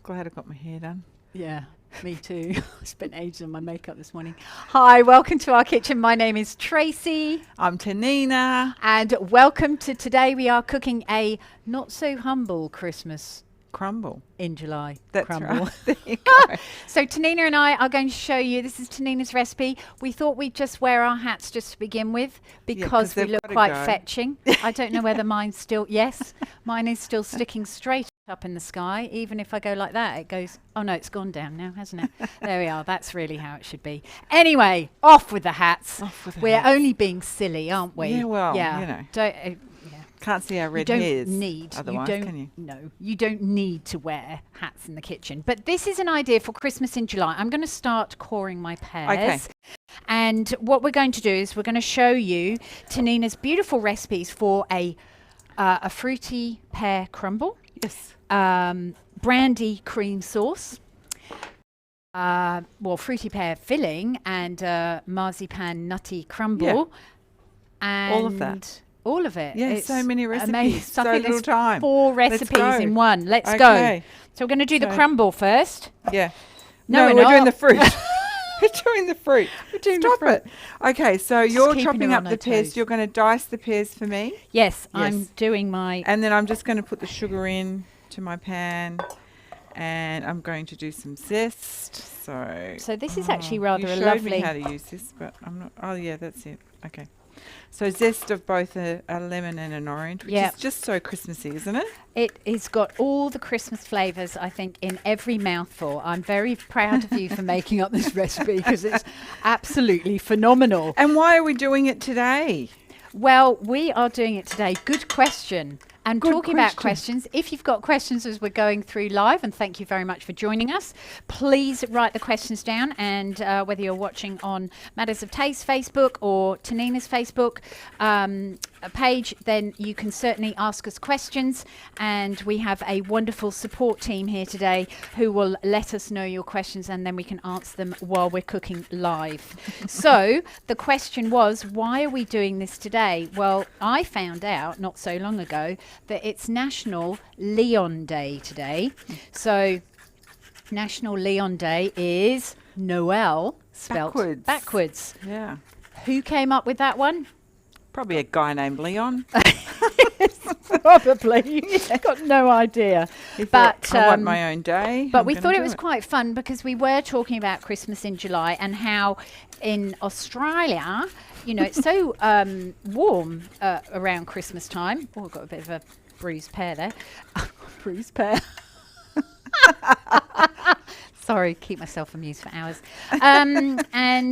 Glad I got my hair done. Yeah, me too. I spent ages on my makeup this morning. Hi, welcome to our kitchen. My name is Tracy. I'm Tenina. And welcome to today. We are cooking a not so humble Christmas Crumble. in July. That's Crumble. right. There you go. So Tenina and I are going to show you, this is Tenina's recipe. We thought we'd just wear our hats just to begin with because we they've look gotta quite go. fetching. I don't know whether mine's still, yes, mine is still sticking straight up in the sky. Even if I go like that, it goes, oh no, it's gone down now, hasn't it? There we are. That's really how it should be. Anyway, off with the hats. Off with the We're hats. only being silly, aren't we? Yeah, well, yeah. you know. Don't, Can't see our you red don't hairs. need, Otherwise, you don't, can you? No, you don't need to wear hats in the kitchen. But this is an idea for Christmas in July. I'm going to start coring my pears. Okay. And what we're going to do is we're going to show you Tenina's beautiful recipes for a fruity pear crumble, Yes. brandy cream sauce, fruity pear filling, and marzipan nutty crumble. Yeah. And All of that. all of it. Yeah, It's so many recipes, amazing. so I think little there's time. 4 Let's recipes go. in one. Let's go. Okay. So we're going to do the So- crumble first. Yeah. No, we're we're doing not. the fruit. We're doing the fruit. We're doing the Stop fruit. it. Okay, so you're keeping chopping her up on the her pears. toes. You're going to dice the pears for me. Yes, I'm Yes. doing my... And then I'm just going to put the sugar in to my pan. And I'm going to do some zest. So this is actually rather you a showed lovely... me how to use this, but I'm not. Oh yeah, that's it. Okay. So zest of both a lemon and an orange, which Yep. is just so Christmassy, isn't it? It has got all the Christmas flavours, I think, in every mouthful. I'm very proud of you for making up this recipe because it's absolutely phenomenal. And why are we doing it today? Well, we are doing it today. Good question. And Good talking about question. questions, if you've got questions as we're going through live, and thank you very much for joining us, please write the questions down. And whether you're watching on Matters of Taste Facebook or Tenina's Facebook page, then you can certainly ask us questions. And we have a wonderful support team here today who will let us know your questions, and then we can answer them while we're cooking live. So the question was, why are we doing this today? Well, I found out not so long ago that it's National Leon Day today. So National Leon Day is Noel spelt backwards. Yeah. Who came up with that one? Probably a guy named Leon. Probably. Got no idea. He But thought, I want my own day. But I'm we gonna thought it do was quite fun because we were talking about Christmas in July and how in Australia, you know, it's so warm around Christmas time. Oh, I've got a bit of a bruised pear there. Bruised pear. Sorry, keep myself amused for hours. And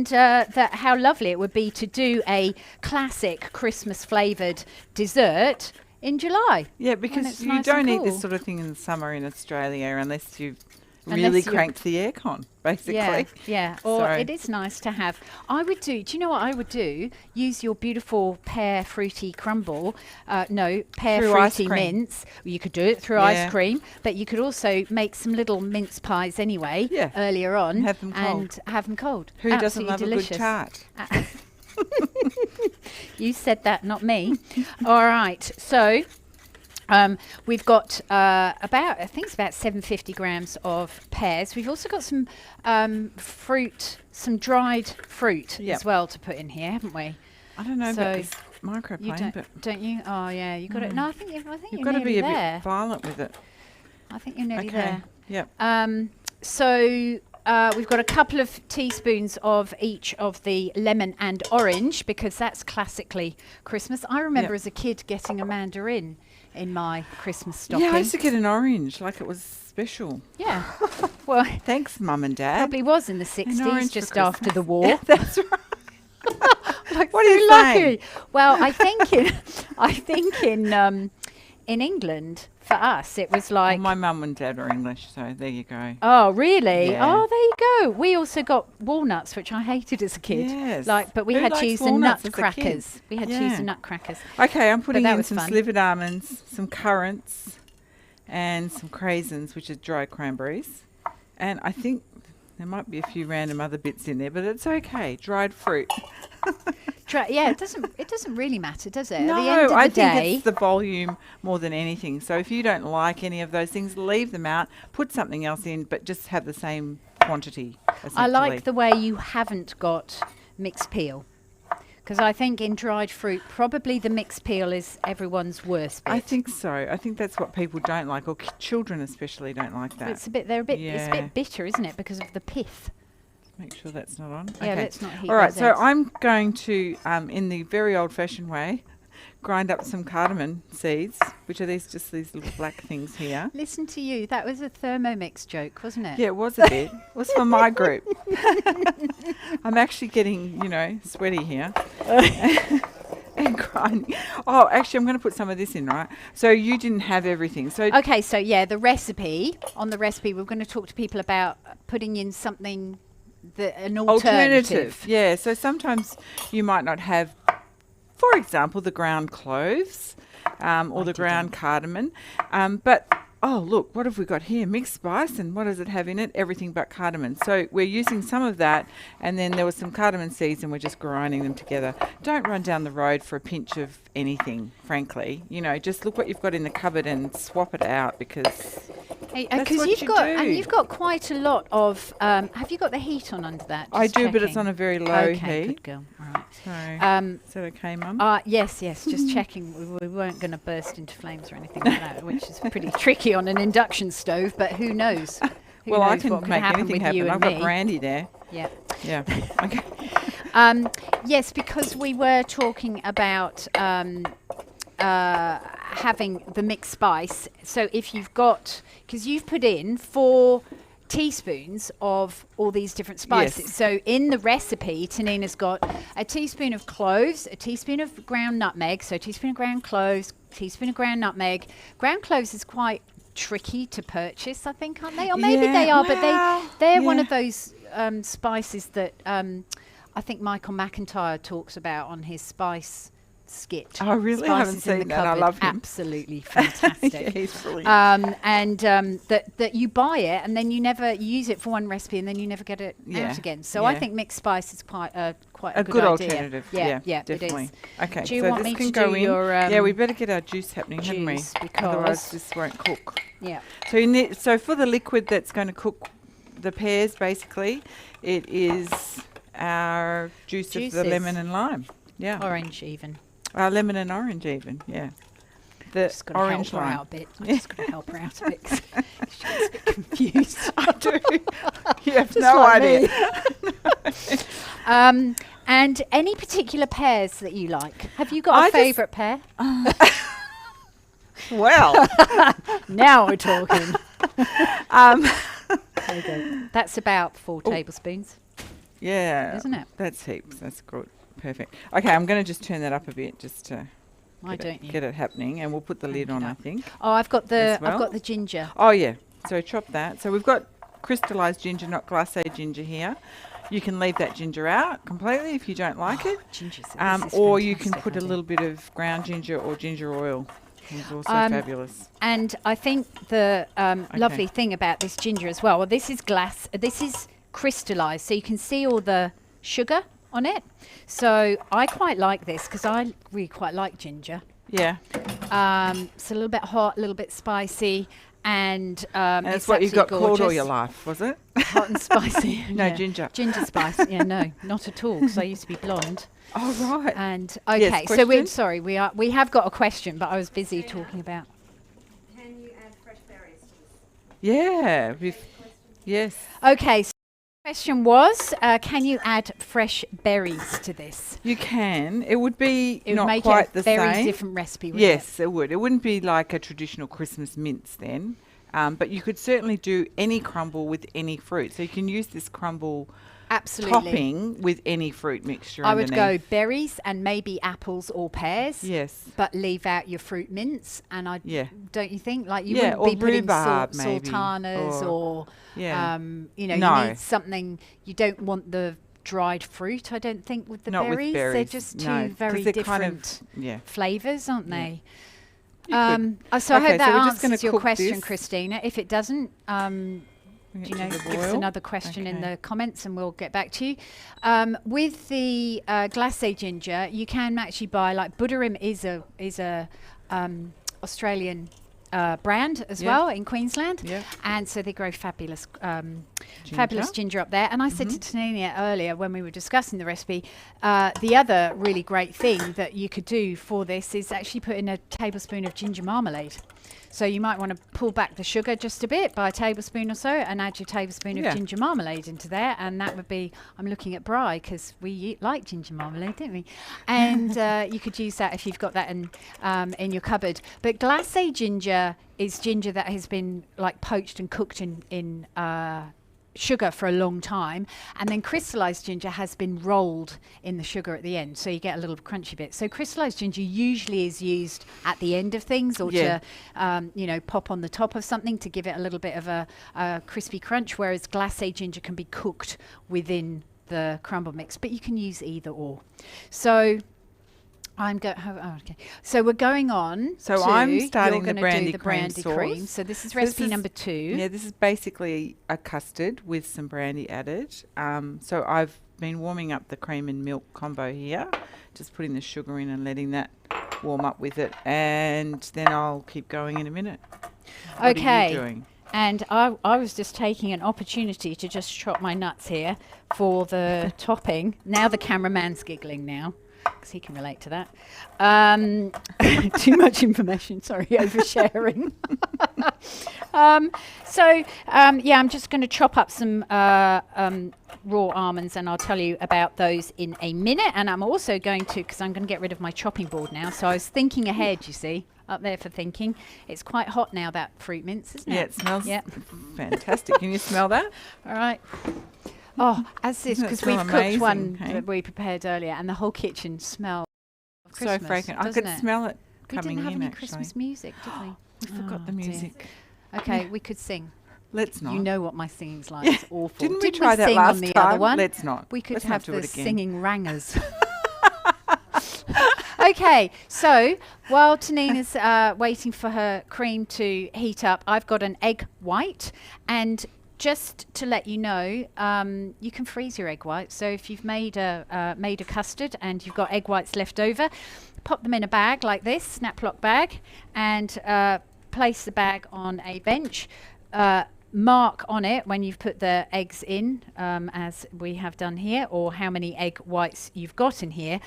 that how lovely it would be to do a classic Christmas flavoured dessert in July. Yeah, it's because you nice don't and eat cool. this sort of thing in the summer in Australia unless you've Unless really you're- cranked the aircon, basically. Yeah. Or So- it is nice to have. I would do you know what I would do? Use your beautiful pear fruity crumble. Pear Through ice fruity cream. mince. You could do it through Yeah. ice cream, but you could also make some little mince pies anyway earlier on And have them cold. and have them cold. Who doesn't Absolutely love delicious. a good tart? You said that, not me. All right. So we've got I think it's about 750 grams of pears. We've also got some fruit, some dried fruit Yep. as well to put in here, haven't we? I don't know So about this You microplane, but don't you? Oh yeah, you got it. No, I think you've you're got to nearly be a there. bit violent with it. I think you're nearly Okay. there. Yep. So we've got a couple of teaspoons of each of the lemon and orange because that's classically Christmas. I remember Yep. as a kid getting a mandarin in my Christmas stocking. Yeah, I used to get an orange like it was special. Yeah. Well, Thanks, Mum and Dad. probably was in the 60s, orange for just after the Christmas. war. Yeah, that's right. Like, What are you so lucky. saying? Well, I think in England for us it was like Well, my mum and dad are English, so there you go. oh really? Yeah. Oh, there you go. We also got walnuts, which I hated as a kid. Yes. But we Who had likes to use the walnuts as a kid? nutcrackers. We had to use Yeah. the nutcrackers. Okay, I'm putting that in was some fun. slivered almonds, some currants, and some craisins, which is dried cranberries. And I think there might be a few random other bits in there, but it's okay. Dried fruit. Yeah, it doesn't really matter, does it? No, At the end of the I day, think it's the volume more than anything. So if you don't like any of those things, leave them out, put something else in, but just have the same quantity, I like essentially. the way you haven't got mixed peel. Because I think in dried fruit, probably the mixed peel is everyone's worst bit. I think so. I think that's what people don't like, or children especially don't like that. It's a bit bitter, isn't it? Because of the pith. Make sure that's not on. Yeah, Okay. let's not heat All right, those so eggs. I'm going to, in the very old-fashioned way, grind up some cardamom seeds, which are these little black things here. Listen to you. That was a Thermomix joke, wasn't it? Yeah, it was a bit. It was for my group. I'm actually getting, sweaty here. And grinding. Oh, actually, I'm going to put some of this in, right? So you didn't have everything. So Okay, so yeah, the recipe. On the recipe, we're going to talk to people about putting in something, an alternative. Yeah, so sometimes you might not have, for example, the ground cloves or the ground cardamom. But, oh, look, what have we got here? Mixed spice, and what does it have in it? Everything but cardamom. So we're using some of that, and then there was some cardamom seeds, and we're just grinding them together. Don't run down the road for a pinch of anything, frankly. Just look what you've got in the cupboard and swap it out, because Because you've got quite a lot of. Have you got the heat on under that? I Just do, but it's checking. on a very low Okay, heat. good girl. All right. So, is that okay, Mum? Yes, just checking. We weren't going to burst into flames or anything like that, which is pretty tricky on an induction stove. But who knows? Who Well, I knows can what could make happen anything with happen. you and I've got me. brandy there. Yeah. Yeah. Okay. Yes, because we were talking about having the mixed spice. So if you've got, because you've put in 4 teaspoons of all these different spices. Yes. So in the recipe, Tenina's got a teaspoon of cloves, a teaspoon of ground nutmeg, so a teaspoon of ground cloves, teaspoon of ground nutmeg. Ground cloves is quite tricky to purchase, I think, aren't they? Or maybe Yeah, they are, well, but they're one yeah. of those spices that I think Michael McIntyre talks about on his spice skit. Oh, really? I haven't Spices in seen the that. I cupboard. love him. Absolutely fantastic. Yeah, he's brilliant. That you buy it and then you never use it for one recipe and then you never get it out again. So I yeah. think mixed spice is quite a good idea. alternative. Yeah, definitely. It is. Okay, Do you so want this me can to go do in. your Yeah, we better get our juice happening, hadn't we? juice Otherwise, because this won't cook. yeah. So you need. So for the liquid that's going to cook the pears, basically, it is our juice of the Juices. lemon and lime. Yeah. Orange even. Lemon and orange even. Yeah. The Just got to help orange her lime. out a bit. I'm just going to help her out a bit 'cause she's a bit confused. I do. You have Just no like idea. me. And any particular pears that you like? Have you got I a just- favourite pear? Well, Now we're talking. um, There we go. That's about 4 tablespoons, yeah, isn't it? That's heaps. That's good. Perfect. Okay, I'm going to just turn that up a bit just to Why don't you? get it happening, and we'll put the lid Crank on. it I up. think. Oh, I've got as I've well. got the ginger. Oh yeah. So chop that. So we've got crystallized ginger, not glacé ginger here. You can leave that ginger out completely if you don't like it. Ginger. Or you can put a little bit of ground ginger or ginger oil. It's also fabulous. And I think the lovely thing about this ginger as well. Well, this is crystallized, so you can see all the sugar on it. So I quite like this because I really quite like ginger. Yeah. It's a little bit hot, a little bit spicy, and And it's what you got absolutely called all gorgeous. your life, was it? Hot and spicy. No yeah. ginger. Ginger spice. Yeah, no, not at all. Because I used to be blonde. Oh right. And Yes, okay, so question? we have got a question, but I was busy talking about. Can you add fresh berries to this? Yeah. Yes. Okay, so the question was, can you add fresh berries to this? You can. It would be It would not make quite it the a very same. different recipe. Wouldn't Yes, it would. It wouldn't be like a traditional Christmas mince then. But you could certainly do any crumble with any fruit. So you can use this crumble Absolutely. topping with any fruit mixture I would go underneath. berries and maybe apples or pears. Yes. But leave out your fruit mince, and Yeah. don't you think, like you Yeah, wouldn't or be putting rhubarb maybe, sultanas or Yeah. you No. need something. You don't want the dried fruit. I don't think with the Not with berries. berries. They're just two No, 'cause very they're different kind of, yeah. flavors, aren't Yeah. they? You could. So I Okay, hope that so we're just gonna answers your cook question, this. Christina. If it doesn't, Bring it Do you to know, the give us boil. another question in Okay. the comments and we'll get back to you. With the glacé ginger, you can actually buy, like Buderim is a Australian brand as Yeah. well in Queensland. Yeah. And so they grow fabulous Ginger. ginger up there. And I said to Tenina earlier when we were discussing the recipe, the other really great thing that you could do for this is actually put in a tablespoon of ginger marmalade. So you might want to pull back the sugar just a bit by a tablespoon or so and add your tablespoon of Yeah. ginger marmalade into there. And that would be, I'm looking at Bri because we like ginger marmalade, don't we? And you could use that if you've got that in your cupboard. But glacé ginger is ginger that has been like poached and cooked in sugar for a long time, and then crystallized ginger has been rolled in the sugar at the end, so you get a little crunchy bit. So crystallized ginger usually is used at the end of things, or Yeah. to pop on the top of something to give it a little bit of a crispy crunch, whereas glacé ginger can be cooked within the crumble mix, but you can use either or. So okay. So we're going on. So to, I'm starting you're the gonna do brandy the cream brandy sauce. cream. So this is So this recipe is- number 2. Yeah, this is basically a custard with some brandy added. So I've been warming up the cream and milk combo here, just putting the sugar in and letting that warm up with it, and then I'll keep going in a minute. What Okay. are you doing? And I was just taking an opportunity to just chop my nuts here for the topping. Now the cameraman's giggling now, because he can relate to that. Too much information, sorry, oversharing. I'm just going to chop up some raw almonds, and I'll tell you about those in a minute. And I'm also going to, because I'm going to get rid of my chopping board now. So I was thinking ahead, you see, up there for thinking. It's quite hot now, that fruit mince, isn't it? Yeah, it smells Yep. fantastic. Can you smell that? All right. Oh, as this, Doesn't it because smell we've cooked one amazing, hey? that we prepared earlier, and the whole kitchen smells of Christmas, So fragrant. I doesn't could it? smell it We coming didn't have in, any actually. Christmas music, did we? We forgot the Oh, dear. music. Okay, we could sing. Let's not. You know what my singing's like. It's awful. Didn't we try that sing last on the time? other one? Let's not. We could Let's not have do the it again. singing rangers. Okay, so while Tanina's waiting for her cream to heat up, I've got an egg white. And just to let you know, you can freeze your egg whites. So if you've made a custard and you've got egg whites left over, pop them in a bag like this, snap lock bag, and place the bag on a bench. Mark on it when you've put the eggs in, as we have done here, or how many egg whites you've got in here.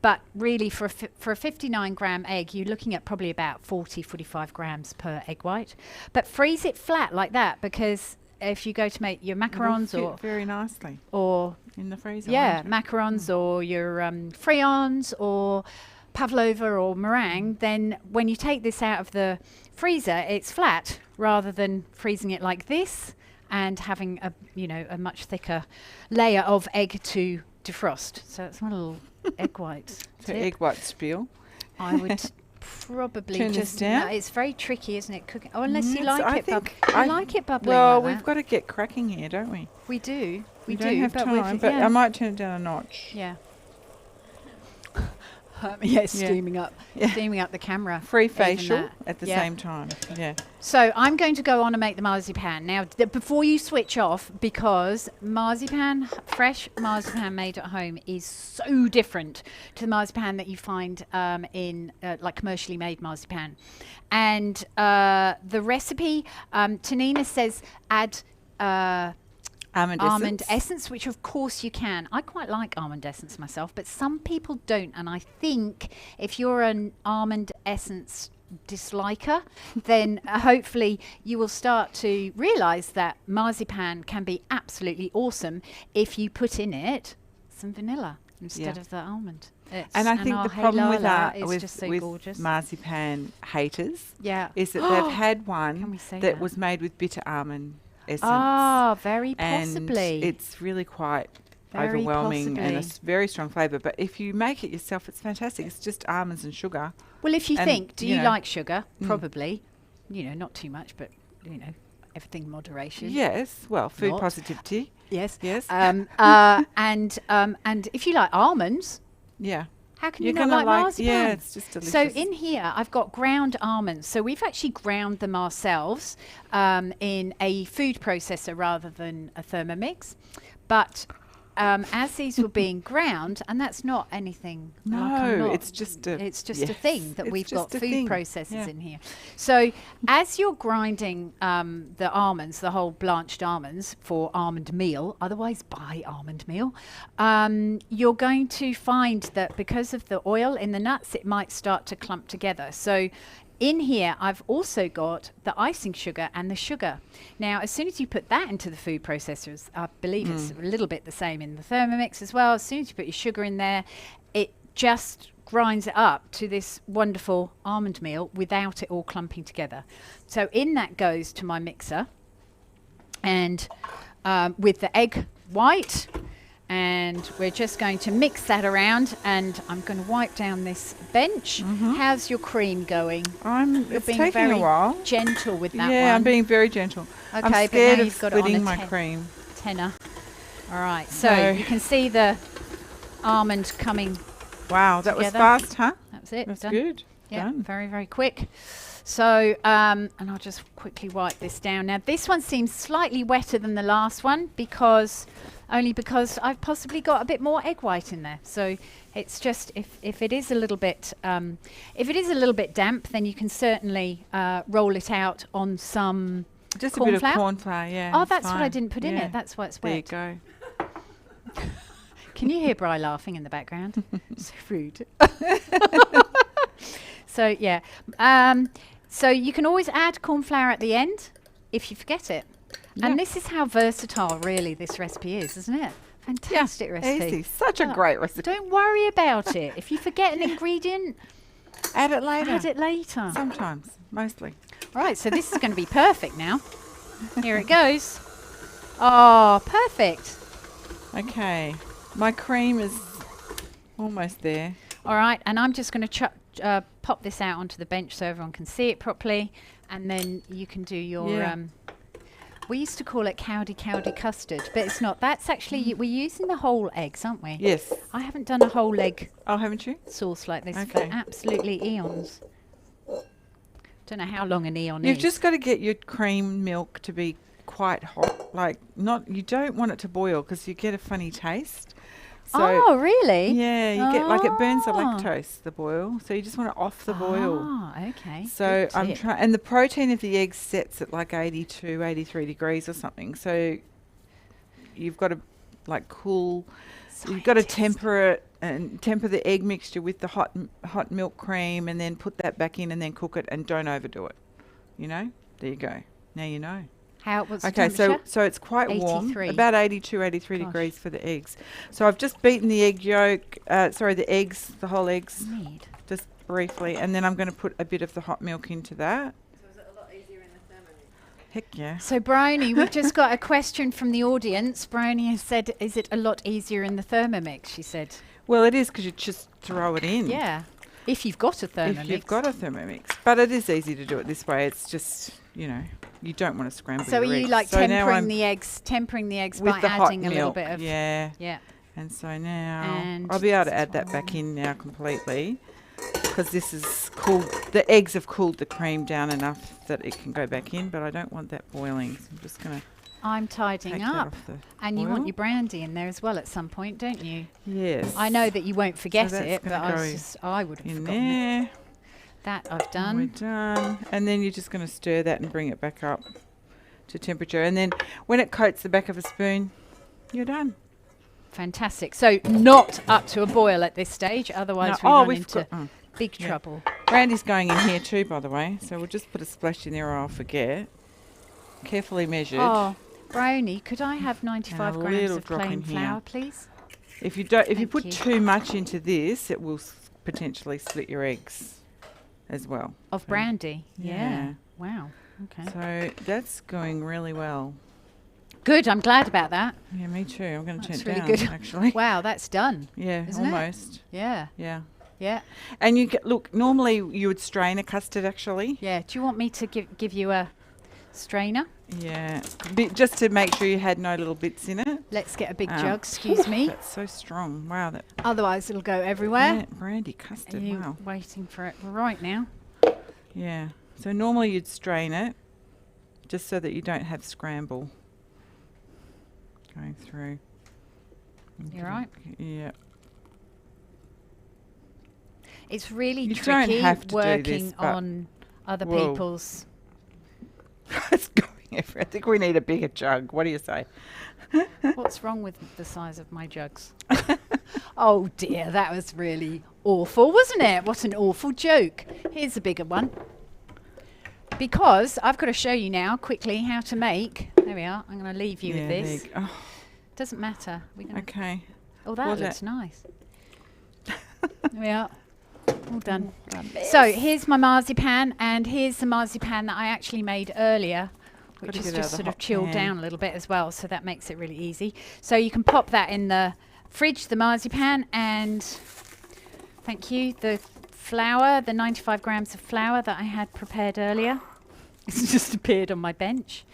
But really, for a 59 gram egg, you're looking at probably about 45 grams per egg white. But freeze it flat like that, because if you go to make your It'll macarons fit very nicely or in the freezer. yeah, won't it? macarons or your friands or pavlova or meringue, then when you take this out of the freezer, it's flat rather than freezing it like this and having a much thicker layer of egg to defrost. So it's my little egg white So tip. egg white spiel. I would probably Turn this just down? no, it's very tricky, isn't it? Cooking. Oh, unless you Mm, like I it. think I I- like it bubbling. Well, like we've that. got to get cracking here, don't we? We do. We don't have but time, but yeah. I might turn it down a notch. Yeah. Yes, Yeah. steaming up, Yeah. steaming up the camera. Free even facial that. at the Yeah. same time. Yeah. So I'm going to go on and make the marzipan now. Before you switch off, because marzipan, fresh marzipan made at home, is so different to the marzipan that you find in like commercially made marzipan. And the recipe, Tenina says add. Almond essence, which of course you can. I quite like almond essence myself, but some people don't. And I think if you're an almond essence disliker, then hopefully you will start to realize that marzipan can be absolutely awesome if you put in it some vanilla instead Yeah. of the almond. And I think our the problem with halala that, is just so with gorgeous. marzipan haters, Yeah. is that they've had Can one we say that that? was made with bitter almond essence. Ah, very and possibly. it's really quite Very overwhelming and a possibly. very strong flavour. But if you make it yourself, it's fantastic. It's just almonds and sugar. Well, if you And, think, do you you know, like sugar? Probably. Not too much, but, everything in moderation. Yes, well, food Not. positivity. Yes. Yes. And if you like almonds, Yeah. How can You're you not gonna like marzipan? Yeah, it's just delicious. So in here, I've got ground almonds. So we've actually ground them ourselves in a food processor rather than a Thermomix. But as these were being ground, and that's not anything. like I'm No, not- it's just a. It's just yes, a thing that it's we've just got a food thing. processors Yeah. in here. So as you're grinding the almonds, the whole blanched almonds for almond meal, otherwise buy almond meal, you're going to find that because of the oil in the nuts, it might start to clump together. So in here, I've also got the icing sugar and the sugar. Now, as soon as you put that into the food processors, I believe it's a little bit the same in the Thermomix as well. As soon as you put your sugar in there, it just grinds it up to this wonderful almond meal without it all clumping together. So in that goes to my mixer, and with the egg white, and we're just going to mix that around, and I'm going to wipe down this bench. How's your cream going? It's being taking very a while. gentle with that Yeah, one. I'm being very gentle. Okay, I'm but scared now of you've got it on splitting a my 10. cream. Tenner. All right, so No. you can see the almond coming. Wow, that was Together. fast, huh? That's it. That's done. good. Yeah, Done. very, very quick. So, and I'll just quickly wipe this down. Now, this one seems slightly wetter than the last one because I've possibly got a bit more egg white in there. So it's just if it is a little bit damp, then you can certainly roll it out on some Just corn a bit flour? of corn flour, yeah. Oh, it's that's what I fine. didn't put in Yeah. it. That's why it's There you wet. go. Can you hear Bri laughing in the background? So rude. So yeah, so you can always add corn flour at the end if you forget it. Yeah. And this is how versatile really this recipe is, isn't it? Fantastic recipe. Easy. Such a Oh, great recipe. Don't worry about it. If you forget an ingredient, Add it later. add it later. Sometimes. Mostly. All right, so this is going to be perfect now. Here it goes. Oh, perfect. Okay. My cream is almost there. All right, and I'm just going to pop this out onto the bench so everyone can see it properly, and then you can do your. Yeah. We used to call it cowdy custard, but it's not. That's actually we're using the whole eggs, aren't we? Yes. I haven't done a whole egg Oh, haven't you? sauce like this Okay. for absolutely eons. Don't know how long an eon You've is. just got to get your cream milk to be quite hot. Like, not, you don't want it to boil because you get a funny taste. So, oh, really? yeah, you get, like, it burns the Ah. lactose, the boil. So you just want it off the boil. Ah, okay. So Good I'm tip. trying, and the protein of the egg sets at like 82, 83 degrees or something. So you've got to like cool, you've got to temper it and temper the egg mixture with the hot milk cream, and then put that back in and then cook it, and don't overdo it. You know, there you go. Now you know. What's the Okay, so temperature? it's quite warm, 83. about 82, 83 Gosh. degrees for the eggs. So I've just beaten the egg yolk, the eggs, the whole eggs, Need. just briefly, and then I'm going to put a bit of the hot milk into that. So is it a lot easier in the Thermomix? Heck yeah. So, Bryony, we've just got a question from the audience. Bryony has said, is it a lot easier in the Thermomix? She said. Well, it is because you just throw it in. Yeah. If you've got a Thermomix. If you've got a Thermomix. But it is easy to do it this way. It's just, you know, you don't want to scramble So are your you eggs. like So now tempering I'm the eggs with by the hot adding a little milk. bit of Yeah. yeah. And so now And I'll be able this to is add that what back in now completely, because this is cooled. The eggs have cooled the cream down enough that it can go back in, but I don't want that boiling. So I'm just going to I'm take tidying that up. off the And you want boil. your brandy in there as well at some point, don't you? Yes. I know that you won't forget that's it, but gonna go I would have in forgotten it. there. That I've And we're done. done. And then you're just going to stir that and bring it back up to temperature. And then when it coats the back of a spoon, you're done. Fantastic. So not up to a boil at this stage, otherwise we run we've into got. big yeah. trouble. Brandy's going in here too, by the way. So we'll just put a splash in there or I'll forget. Carefully measured. Oh, Brownie, could I have 95 a grams little of drop plain in here. flour, please? If you don't, if you Thank put you. too much into this, it will potentially split your eggs as well. Of So- brandy? Yeah. Wow. Okay. So that's going really well. Good. I'm glad about that. Yeah, me too. I'm going to turn That's it really down, good. actually. Wow, that's done. Yeah, Isn't it? almost. Yeah. Yeah. Yeah. And you look, normally you would strain a custard actually. Yeah. Do you want me to give you a strainer. Yeah. Just to make sure you had no little bits in it. Let's get a big jug, excuse me. That's so strong. Wow. That Otherwise it'll go everywhere. yeah, brandy custard. Are you Wow. waiting for it right now? Yeah. So normally you'd strain it just so that you don't have scramble going through. You right? Yeah. It's really You don't tricky have to do working this, but- on other Whoa. people's. It's going everywhere. I think we need a bigger jug. What do you say? What's wrong with the size of my jugs? Oh dear, that was really awful, wasn't it? What an awful joke. Here's a bigger one. Because I've got to show you now quickly how to make. There we are. I'm going to leave you with there this. you go. Doesn't matter. We're gonna Okay. Oh, that What's looks that? nice. There we are. All done. So here's my marzipan, and here's the marzipan that I actually made earlier, which Gotta is get it out just of the sort of hot chilled pan. down a little bit as well, so that makes it really easy. So you can pop that in the fridge, the marzipan, and thank you, the flour, the 95 grams of flour that I had prepared earlier. It's just appeared on my bench.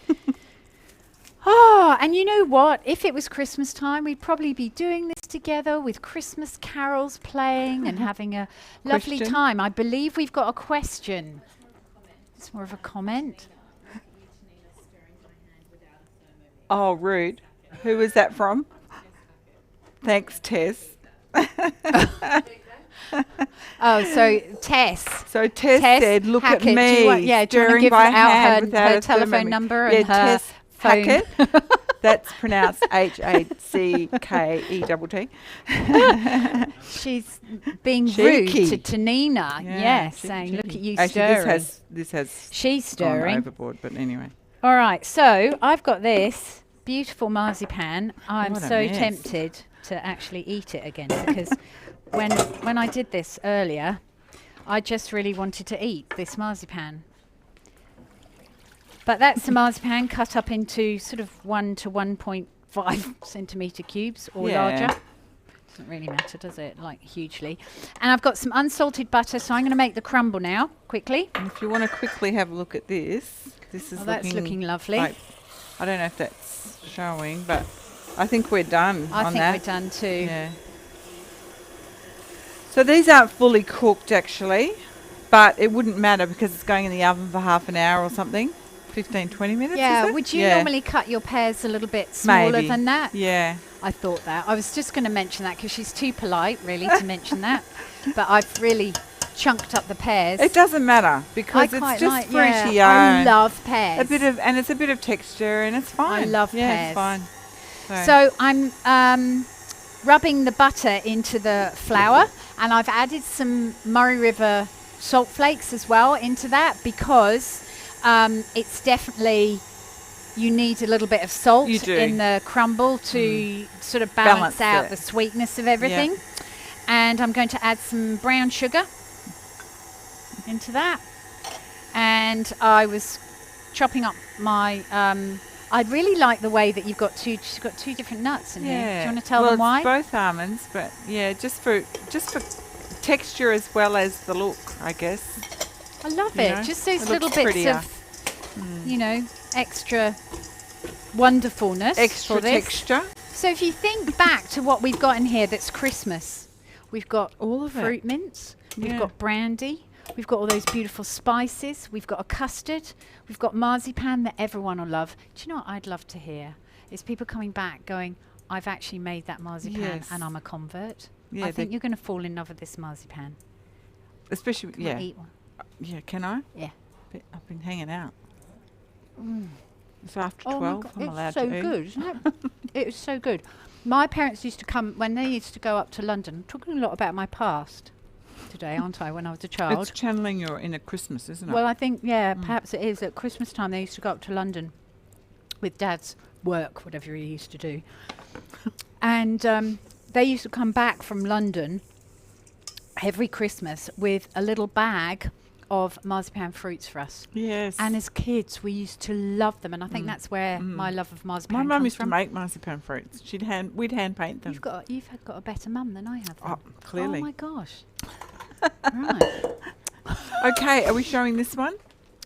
Oh, and you know what? If it was Christmas time, we'd probably be doing this together with Christmas carols playing and having a lovely Question? time. I believe we've got a question. It's more of a comment. Oh, rude. Who was that from? Thanks, Tess. Oh, so Tess. So Tess said, "Look at Hackett, do you me, want- yeah, do you wanna stirring give by out hand her- without her a telephone thermometer." number Yeah, and her Tess phone? Hackett. That's pronounced Hackettt. She's being Cheeky. rude to Tanina. Yeah, Yes, cheeky, saying, look cheeky. at you Actually, stirring. this has She's gone stirring. overboard, but anyway. All right, so I've got this beautiful marzipan. I'm What a so mess. tempted to actually eat it again because when I did this earlier, I just really wanted to eat this marzipan. But that's the marzipan cut up into sort of 1 to 1.5 centimetre cubes or Yeah. larger. Doesn't really matter, does it? Like hugely. And I've got some unsalted butter, so I'm going to make the crumble now, quickly. And if you want to quickly have a look at this is Oh, that's looking lovely. like- I don't know if that's showing, but I think we're done I on think that. we're done too. Yeah. So these aren't fully cooked actually, but it wouldn't matter because it's going in the oven for half an hour or something. 15, 20 minutes, Yeah, is it? would you Yeah. normally cut your pears a little bit smaller Maybe. than that? Yeah. I thought that. I was just going to mention that because she's too polite, really, to mention that. But I've really chunked up the pears. It doesn't matter I because it's quite just like, fruity. I love pears. a bit of, and it's a bit of texture, and it's fine. love yeah, pears. it's fine. So I'm rubbing the butter into the flour, and I've added some Murray River salt flakes as well into that because it's definitely, you need a little bit of salt You do. in the crumble to sort of balance Balance out it. the sweetness of everything. And I'm going to add some brown sugar into that. And I was chopping up my I really like the way that she's got two different nuts in here. Do you want to tell well, them why? It's both almonds, but yeah, just for texture as well as the look, I guess. I love You it. know, Just those it little looks bits prettier. of, you know, extra wonderfulness Extra for this. texture. So if you think back to what we've got in here that's Christmas, we've got All of it. fruit mints, we've Yeah. got brandy, we've got all those beautiful spices, we've got a custard, we've got marzipan that everyone will love. Do you know what I'd love to hear? Is people coming back going, I've actually made that marzipan Yes. and I'm a convert. Yeah, I think you're going to fall in love with this marzipan. especially Can yeah, I eat one? yeah. Can I? Yeah. I've been hanging out. It's after Oh my 12. God, I'm allowed it's so to eat. good, isn't it? It was so good. My parents used to come, when they used to go up to London, I'm talking a lot about my past today, aren't I, when I was a child. It's channeling your inner Christmas, isn't it? Well, I think, yeah, perhaps it is. At Christmas time, they used to go up to London with Dad's work, whatever he used to do. And they used to come back from London every Christmas with a little bag of marzipan fruits for us. yes. And as kids, we used to love them. And I think that's where my love of marzipan my comes mum used to from. make marzipan fruits. We'd hand paint them. You've got a better mum than I have. Then. Oh, clearly. Oh my gosh. Right. Okay, are we showing this one?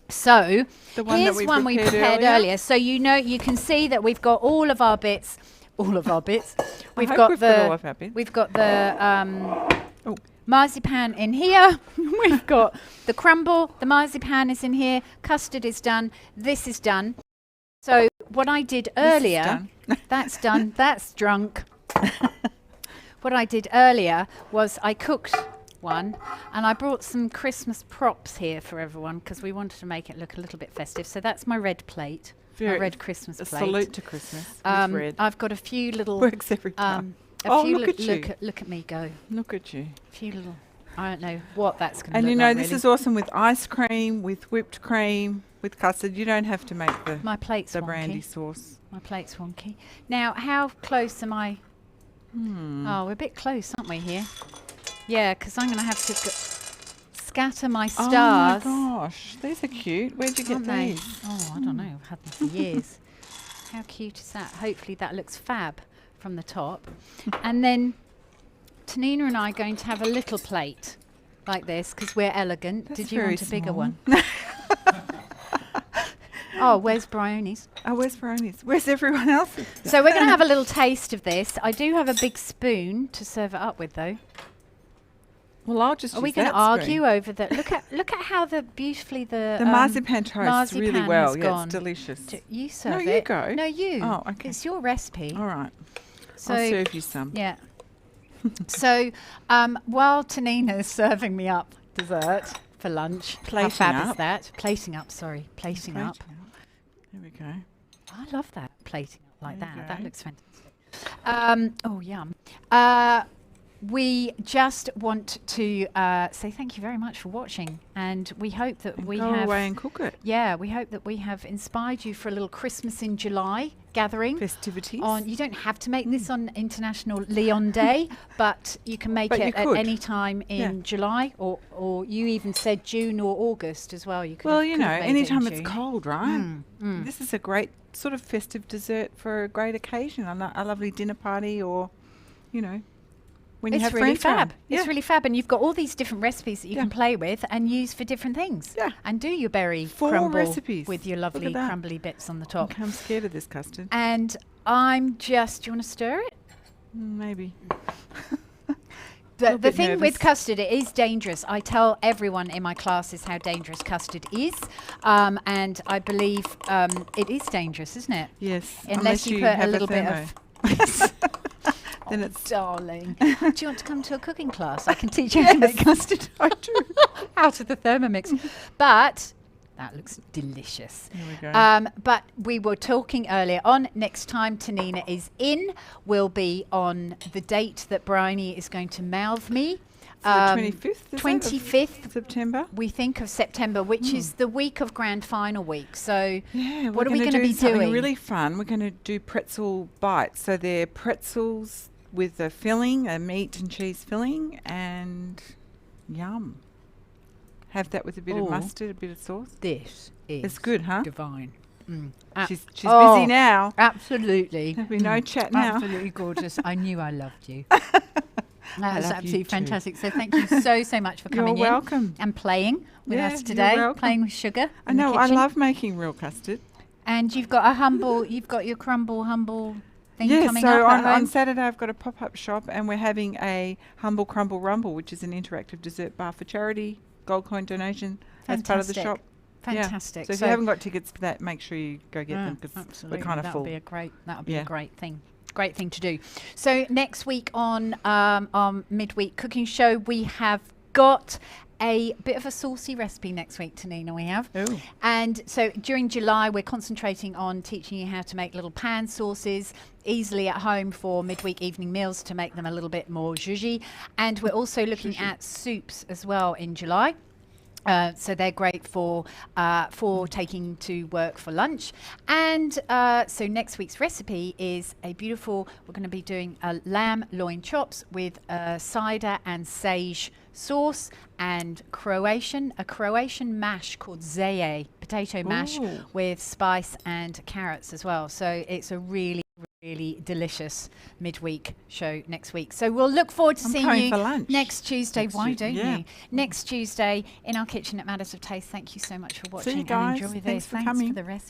So The one that here's we one we prepared prepared earlier. So you can see that we've got all of our bits. All of our bits. I hope we've got all of our bits. We've got the Oh. marzipan in here. We've got the crumble. The marzipan is in here. Custard is done. This is done. So what I did earlier, that's done. That's drunk. What I did earlier was I cooked one, and I brought some Christmas props here for everyone because we wanted to make it look a little bit festive. So that's my red plate. My red Christmas a plate. salute to Christmas with red. I've got a few little Works every time. look at you. Look at me go. Look at you. A few little. I don't know what that's going to And look you know, like, this really. is awesome with ice cream, with whipped cream, with custard. You don't have to make My plate's the wonky. brandy sauce. My plate's wonky. Now, how close am I? Oh, we're a bit close, aren't we here? Yeah, because I'm going to have to scatter my stars. Oh my gosh, these are cute. Where'd you get Aren't they? these? Oh, I don't know. I've had them for years. How cute is that? Hopefully that looks fab from the top. And then Tenina and I are going to have a little plate like this because we're elegant. That's Did you very want a bigger small. one? Oh, where's Bryony's? Oh, where's Veroni's? Where's everyone else? So we're going to have a little taste of this. I do have a big spoon to serve it up with, though. Well, I'll just Are we use going to that argue spoon. over that? Look at how beautifully the marzipan toasts really marzipan well. has Yeah, gone. it's delicious. You serve you it. go. No, you. Oh, okay. It's your recipe. All right. So I'll serve you some. yeah. So while Tanina's serving me up dessert for lunch, how Plating fab is up. that? Plating up. Sorry, plating up. There we go. I love that plating up like There that. you That go. looks fantastic. Oh, yum. We just want to say thank you very much for watching, and we hope that And we go have. away and cook it. Yeah, we hope that we have inspired you for a little Christmas in July gathering. Festivities. You don't have to make this on International Leon Day, but you can make But you it at could. any time in Yeah. July, or you even said June or August as well. You could. Well, have- you could know, have made it in anytime it's June. cold, right? This is a great sort of festive dessert for a great occasion, a lovely dinner party, or, you know, when you It's have really friends round. fab. It's really fab, and you've got all these different recipes that you Yeah. can play with and use for different things. Yeah. And do your berry 4 crumble recipes. with your Look lovely at that. crumbly bits on the top. I'm scared of this custard. And I'm just. Do you want to stir it? Maybe. The Little bit thing nervous. with custard, it is dangerous. I tell everyone in my classes how dangerous custard is, and I believe it is dangerous, isn't it? Yes. Unless you put a have little bit thermo. of. Then Oh, it's darling. Do you want to come to a cooking class? I can teach you how to make custard. I do. Out of the Thermomix. But that looks delicious. There we go. But we were talking earlier on. Next time Tenina is in, will be on the date that Bryony is going to mouth me. So 25th, is it, of 25th. September. We think of September, which is the week of grand final week. So Yeah, what are we going gonna to be something doing? really fun. We're going to do pretzel bites. So they're pretzels with a filling, a meat and cheese filling, and yum. Have that with a bit Ooh. of mustard, a bit of sauce. this is It's good, huh? divine. She's Oh. busy now. Absolutely. There'll be no chat now. Absolutely gorgeous. I knew I loved you. I That was love you absolutely too. fantastic. So thank you so much for You're coming in welcome. and playing with Yeah, us you're today, welcome. playing with sugar. I in the know, I kitchen. love making real custard. And you've got your crumble humble thing Yeah, coming so up at on home. Saturday I've got a pop-up shop and we're having a Humble Crumble Rumble, which is an interactive dessert bar for charity, gold coin donation as part of the Fantastic. shop. Yeah. Fantastic. So if you haven't got tickets for that, make sure you go get them because we're kind of that full. would be a great. That would be Yeah. a great thing. Great thing to do. So next week on our midweek cooking show, we have got a bit of a saucy recipe next week, Tenina. We have. Oh. And so during July, we're concentrating on teaching you how to make little pan sauces easily at home for midweek evening meals to make them a little bit more zhuzhy. And we're also looking at soups as well in July. So they're great for taking to work for lunch. And so next week's recipe is a beautiful, we're going to be doing a lamb loin chops with cider and sage sauce and a Croatian mash called zeje, potato mash Ooh. with spice and carrots as well. So it's a really really delicious midweek show next week. So we'll look forward to I'm seeing going you for lunch next Tuesday. next Why Tu- don't yeah. you? Next Tuesday in our kitchen at Matters of Taste. Thank you so much for watching See you guys. and enjoy Thanks this. for Thanks coming. for the rest.